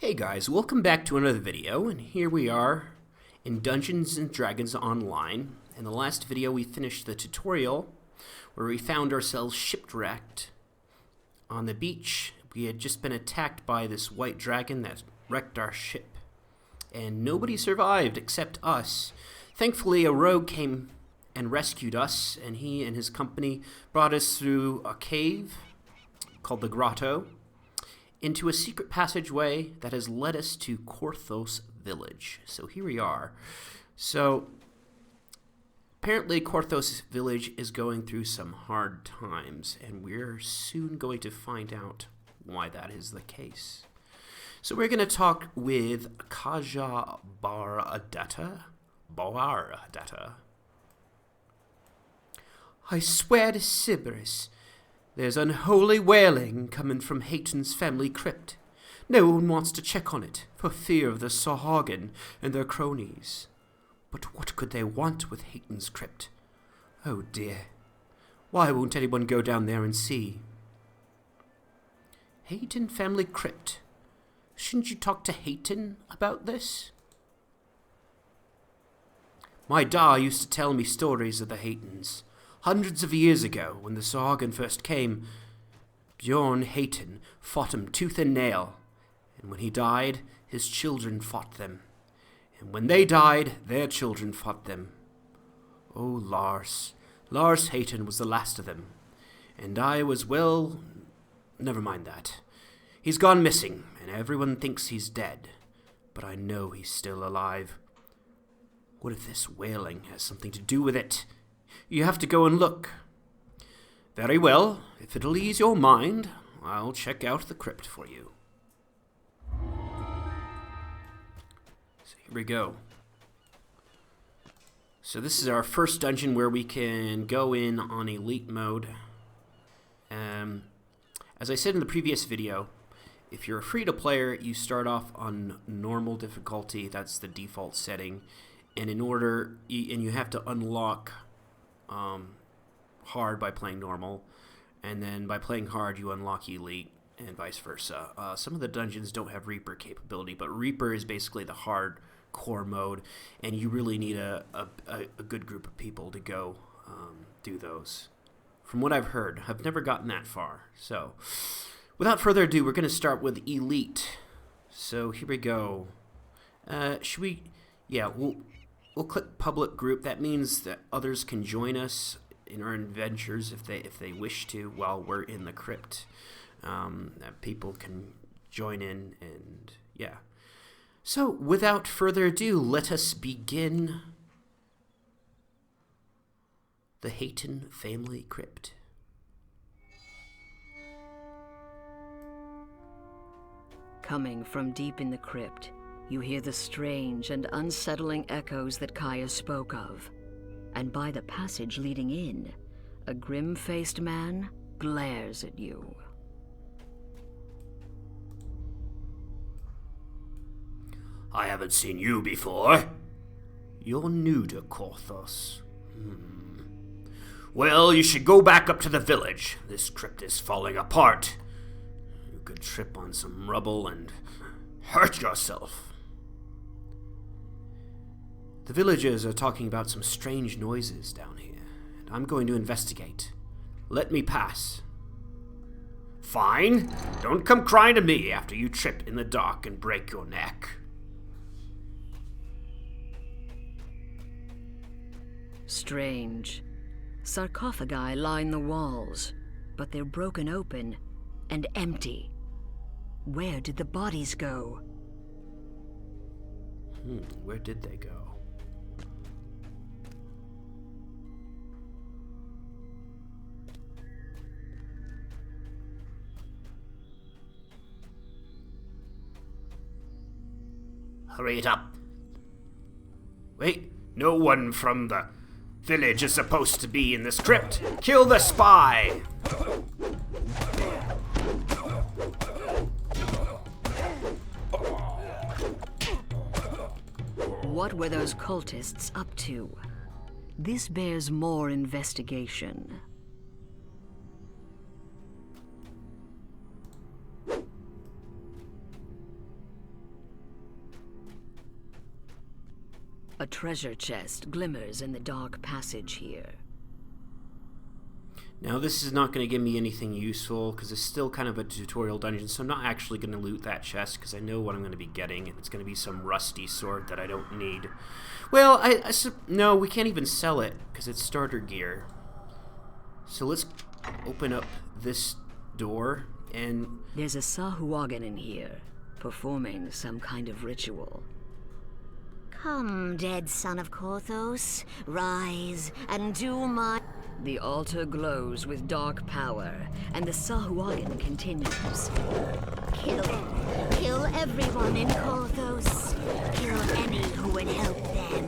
Hey guys, welcome back to another video, and here we are in Dungeons & Dragons Online. In the last video we finished the tutorial where we found ourselves shipwrecked on the beach. We had just been attacked by this white dragon that wrecked our ship, and nobody survived except us. Thankfully a rogue came and rescued us, and he and his company brought us through a cave called the Grotto into a secret passageway that has led us to Korthos village. So here we are. So apparently Korthos village is going through some hard times, and we're soon going to find out why that is the case. So we're going to talk with Kaja Baradata. I swear to Sybaris, there's unholy wailing coming from Heyton's family crypt. No one wants to check on it, for fear of the Sahuagin and their cronies. But what could they want with Heyton's crypt? Oh dear. Why won't anyone go down there and see? Heyton family crypt? Shouldn't you talk to Heyton about this? My da used to tell me stories of the Heytons. Hundreds of years ago, when the Sahuagin first came, Bjorn Heyton fought him tooth and nail, and when he died, his children fought them. And when they died, their children fought them. Oh, Lars Heyton was the last of them, and I was, well, never mind that. He's gone missing, and everyone thinks he's dead, but I know he's still alive. What if this wailing has something to do with it? You have to go and look. Very well. If it'll ease your mind, I'll check out the crypt for you. So here we go. So this is our first dungeon where we can go in on elite mode. As I said in the previous video, if you're a free-to-player, you start off on normal difficulty. That's the default setting. And you have to unlock hard by playing normal, and then by playing hard you unlock elite, and vice versa. Some of the dungeons don't have Reaper capability, but Reaper is basically the hardcore mode, and you really need a good group of people to go do those. From what I've heard, I've never gotten that far. So without further ado, we're going to start with elite. So here we go. Should we? Yeah, we'll click public group. That means that others can join us in our adventures if they wish to while we're in the crypt. That people can join in, and yeah. So without further ado, let us begin the Heyton family crypt. Coming from deep in the crypt, you hear the strange and unsettling echoes that Kaya spoke of. And by the passage leading in, a grim-faced man glares at you. I haven't seen you before. You're new to Korthos. Well, you should go back up to the village. This crypt is falling apart. You could trip on some rubble and hurt yourself. The villagers are talking about some strange noises down here, and I'm going to investigate. Let me pass. Fine. Don't come crying to me after you trip in the dark and break your neck. Strange. Sarcophagi line the walls, but they're broken open and empty. Where did the bodies go? Where did they go? Hurry it up. Wait, no one from the village is supposed to be in this crypt. Kill the spy! What were those cultists up to? This bears more investigation. A treasure chest glimmers in the dark passage here. Now this is not going to give me anything useful because it's still kind of a tutorial dungeon, so I'm not actually going to loot that chest because I know what I'm going to be getting, and it's going to be some rusty sword that I don't need. Well, no, we can't even sell it because it's starter gear. So let's open up this door, and there's a Sahuagin in here, performing some kind of ritual. Come, dead son of Korthos, rise and do my... The altar glows with dark power, and the Sahuagin continues. Kill everyone in Korthos. Kill any who would help them.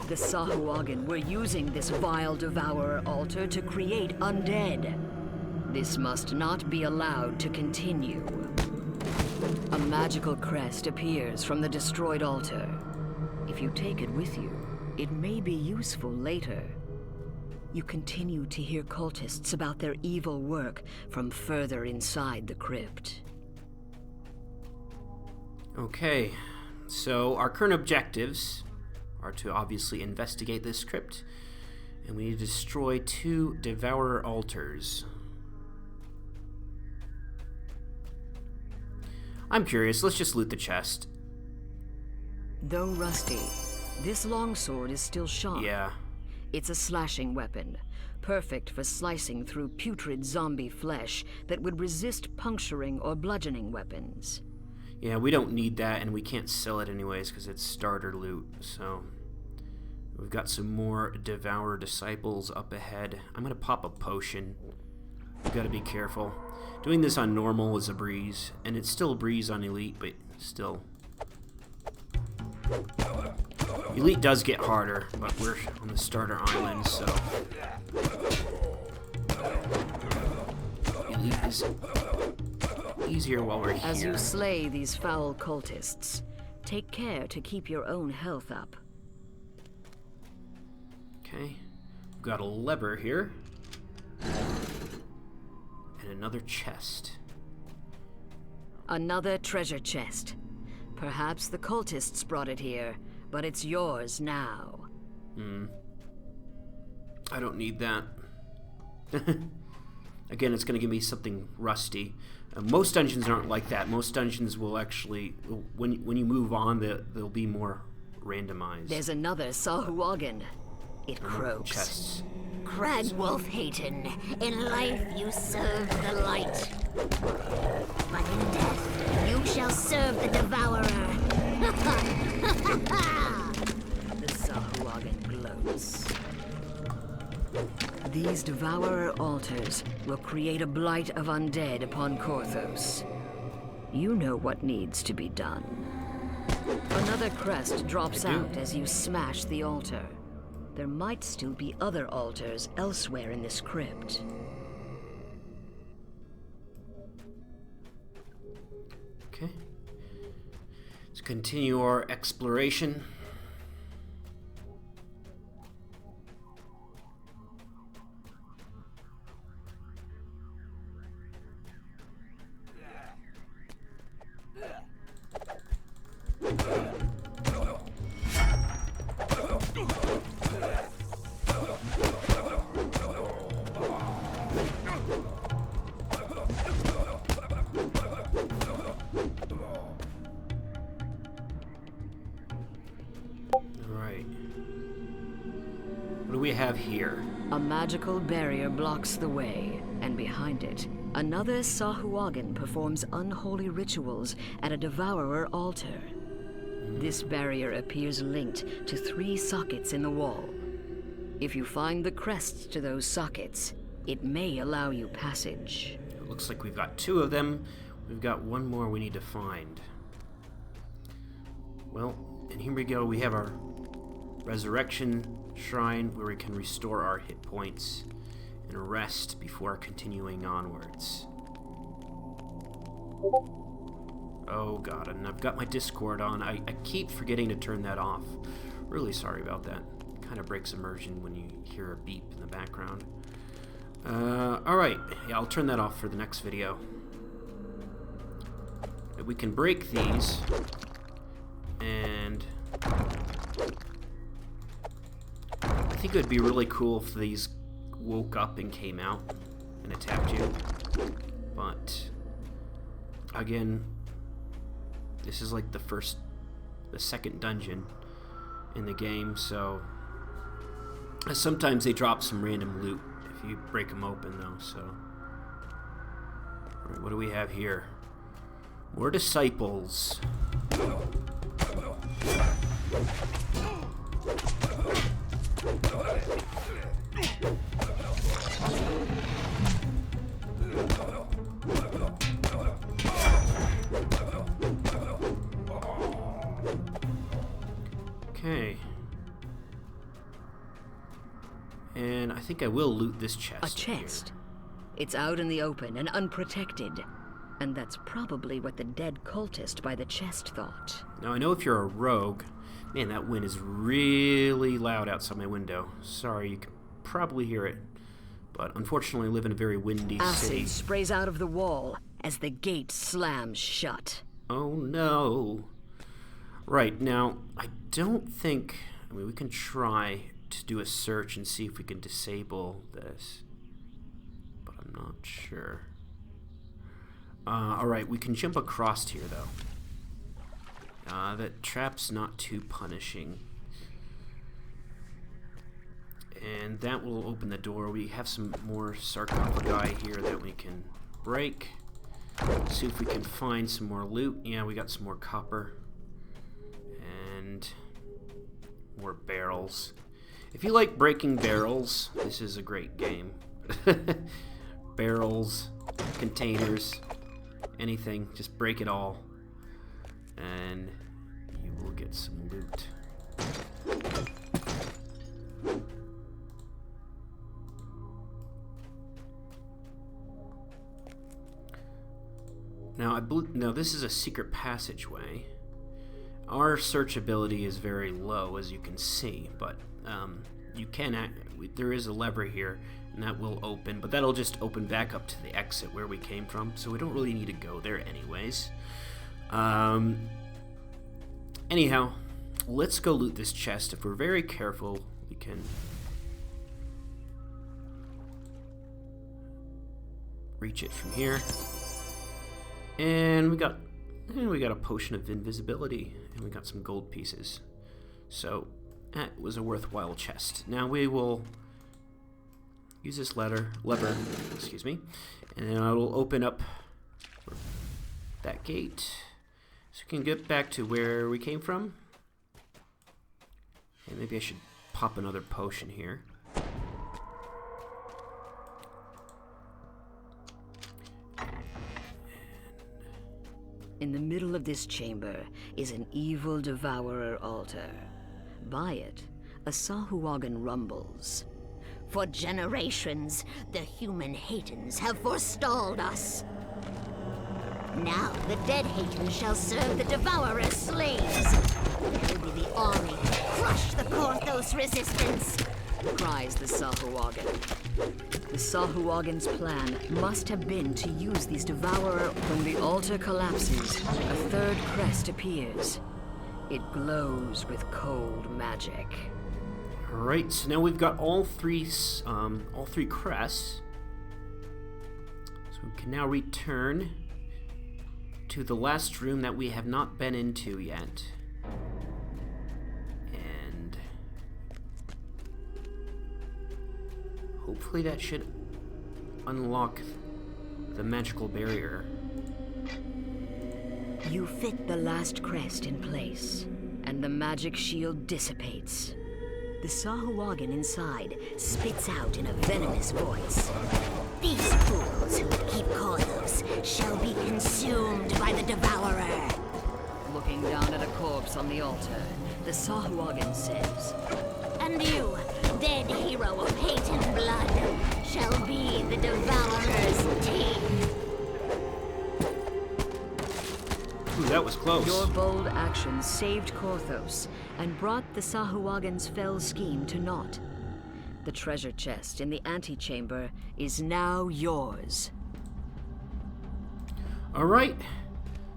The Sahuagin were using this vile devourer altar to create undead. This must not be allowed to continue. A magical crest appears from the destroyed altar. If you take it with you, it may be useful later. You continue to hear cultists about their evil work from further inside the crypt. okay, so our current objectives are to obviously investigate this crypt, and we need to destroy 2 devourer altars. I'm curious, let's just loot the chest. Though rusty, this longsword is still sharp. Yeah. It's a slashing weapon, perfect for slicing through putrid zombie flesh that would resist puncturing or bludgeoning weapons. Yeah, we don't need that, and we can't sell it anyways because it's starter loot, so... We've got some more Devourer Disciples up ahead. I'm going to pop a potion. We've got to be careful. Doing this on normal is a breeze, and it's still a breeze on Elite, but still. Elite does get harder, but we're on the starter island, so... Elite is easier while we're here. As you slay these foul cultists, take care to keep your own health up. Okay, we've got a lever here. And another chest. Another treasure chest. Perhaps the cultists brought it here, but it's yours now. I don't need that. Again, it's going to give me something rusty. Most dungeons aren't like that. Most dungeons will actually, when you move on, they'll be more randomized. There's another Sahuagin. It croaks. Chests. Cragwolf Heyton, in life you served the light, but in death you shall serve the devourer. The Sahuagin gloats. These devourer altars will create a blight of undead upon Korthos. You know what needs to be done. Another crest drops out as you smash the altar. There might still be other altars elsewhere in this crypt. Okay. Let's continue our exploration. What do we have here? A magical barrier blocks the way, and behind it, another Sahuagin performs unholy rituals at a devourer altar. This barrier appears linked to 3 sockets in the wall. If you find the crests to those sockets, it may allow you passage. It looks like we've got 2 of them. We've got 1 more we need to find. Well, and here we go. We have our resurrection shrine where we can restore our hit points and rest before continuing onwards. Oh god, and I've got my Discord on. I keep forgetting to turn that off. Really sorry about that. Kind of breaks immersion when you hear a beep in the background. Alright, yeah, I'll turn that off for the next video. we can break these, and I think it would be really cool if these woke up and came out and attacked you. But again, this is like the second dungeon in the game, so sometimes they drop some random loot if you break them open, though. So, all right, what do we have here? More disciples. Okay. And I think I will loot this chest. A chest? It's out in the open and unprotected. And that's probably what the dead cultist by the chest thought. Now, I know if you're a rogue... Man, that wind is really loud outside my window. Sorry, you can probably hear it. But unfortunately, I live in a very windy city. Acid sprays out of the wall as the gate slams shut. Oh, no. Right, now, I don't think... I mean, we can try to do a search and see if we can disable this. But I'm not sure. Alright, we can jump across here, though. That trap's not too punishing. And that will open the door. We have some more sarcophagi here that we can break. See if we can find some more loot. Yeah, we got some more copper. And more barrels. If you like breaking barrels, this is a great game. Barrels, containers, anything, just break it all. And you will get some loot. Now, this is a secret passageway. Our search ability is very low, as you can see, but there is a lever here, and that will open, but that'll just open back up to the exit where we came from, so we don't really need to go there anyways. Anyhow, let's go loot this chest. If we're very careful, we can reach it from here. And we got a potion of invisibility, and we got some gold pieces. So that was a worthwhile chest. Now we will use this lever, excuse me, and I will open up that gate so we can get back to where we came from. And maybe I should pop another potion here. In the middle of this chamber is an evil devourer altar. By it, a Sahuagin rumbles. For generations, the human Heytons have forestalled us. Now the dead Heytons shall serve the devourer as slaves. It will be the army to crush the Korthos resistance, cries the Sahuagin. The Sahuagin's plan must have been to use these devourer. When the altar collapses, a third crest appears. It glows with cold magic. Alright, so now we've got all three crests. So we can now return to the last room that we have not been into yet. And hopefully that should unlock the magical barrier. You fit the last crest in place, and the magic shield dissipates. The Sahuagin inside spits out in a venomous voice. These fools who would keep Korthos shall be consumed by the devourer. Looking down at a corpse on the altar, the Sahuagin says, And you, dead hero of Heyton blood, shall be the devourer's teeth. Ooh, that was close. Your bold actions saved Korthos and brought the Sahuagin's fell scheme to naught. The treasure chest in the antechamber is now yours. Alright,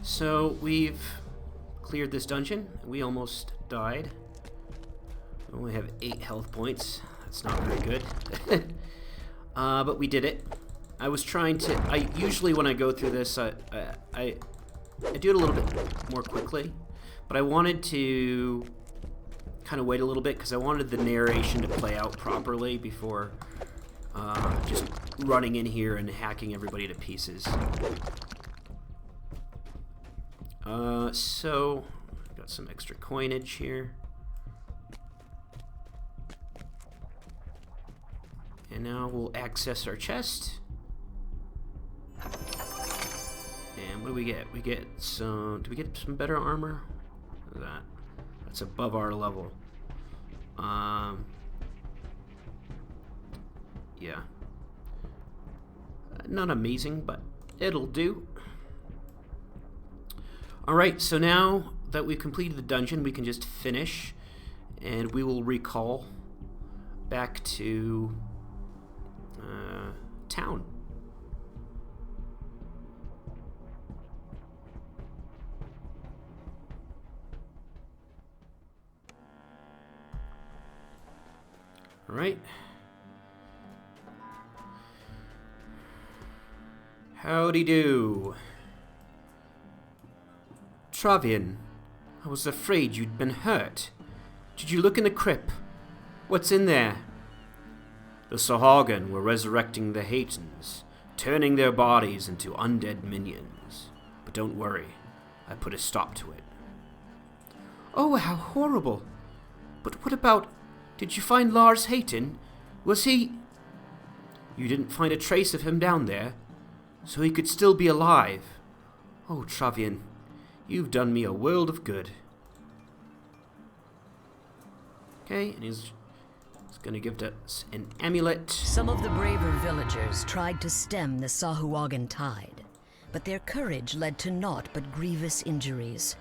So we've cleared this dungeon. We almost died. We only have 8 health points. That's not very good. But we did it. I was trying to... usually when I go through this, I do it a little bit more quickly. But I wanted to kind of wait a little bit because I wanted the narration to play out properly before just running in here and hacking everybody to pieces. So, got some extra coinage here. And now we'll access our chest. And what do we get? We get some... Do we get some better armor? What is that? That's above our level. Yeah. Not amazing, but it'll do. Alright, so now that we've completed the dungeon, we can just finish, and we will recall back to town. Alright. Howdy do. Travian, I was afraid you'd been hurt. Did you look in the crypt? What's in there? The Sahuagin were resurrecting the Heytons, turning their bodies into undead minions. But don't worry, I put a stop to it. Oh, how horrible. But what about... Did you find Lars Heyton? Was he... You didn't find a trace of him down there? So he could still be alive. Oh, Travian, you've done me a world of good. Okay, and he's going to give us an amulet. Some of the braver villagers tried to stem the Sahuagin tide, but their courage led to naught but grievous injuries.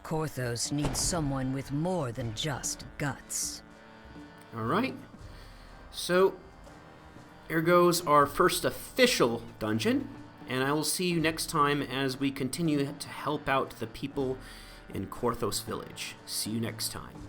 Korthos needs someone with more than just guts. Alright, so here goes our first official dungeon, and I will see you next time as we continue to help out the people in Korthos village. See you next time.